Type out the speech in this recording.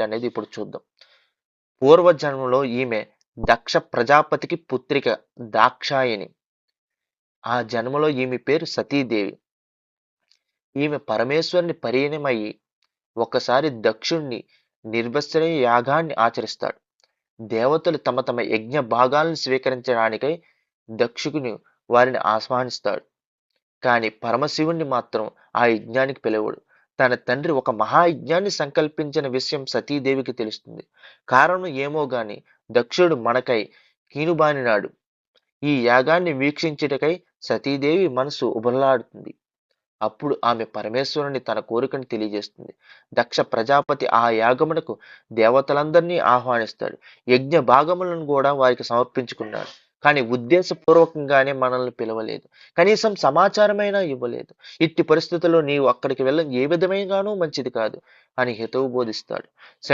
ఏమిటనేది ఇప్పుడు చూద్దాం. పూర్వజన్మలో ఈమె దక్ష ప్రజాపతికి పుత్రిక దాక్షాయణి. ఆ జన్మలో ఈమె పేరు సతీదేవి. ఈమె పరమేశ్వరుని పరిణయమయ్యి ఒకసారి దక్షుణ్ణి నిర్వస్త్ర యాగాన్ని ఆచరిస్తాడు. దేవతలు తమ తమ యజ్ఞ భాగాలను స్వీకరించడానికై దక్షుని వారిని ఆహ్వానిస్తాడు. కానీ పరమశివుణ్ణి మాత్రం ఆ యజ్ఞానికి పిలవడు. తన తండ్రి ఒక మహాయజ్ఞాన్ని సంకల్పించిన విషయం సతీదేవికి తెలుస్తుంది. కారణం ఏమో గాని దక్షుడు మనకై కీనుబానినాడు. ఈ యాగాన్ని వీక్షించుటకై సతీదేవి మనసు ఉబలాడుతుంది. అప్పుడు ఆమె పరమేశ్వరుని తన కోరికను తెలియజేస్తుంది. దక్ష ప్రజాపతి ఆ యాగమునకు దేవతలందరినీ ఆహ్వానిస్తాడు. యజ్ఞ భాగములను కూడా వారికి సమర్పించుకున్నాడు. కానీ ఉద్దేశపూర్వకంగానే మనల్ని పిలవలేదు. కనీసం సమాచారమైనా ఇవ్వలేదు. ఇట్టి పరిస్థితుల్లో నీవు అక్కడికి వెళ్ళడం ఏ విధమైనగానూ మంచిది కాదు అని హితవు బోధిస్తాడు.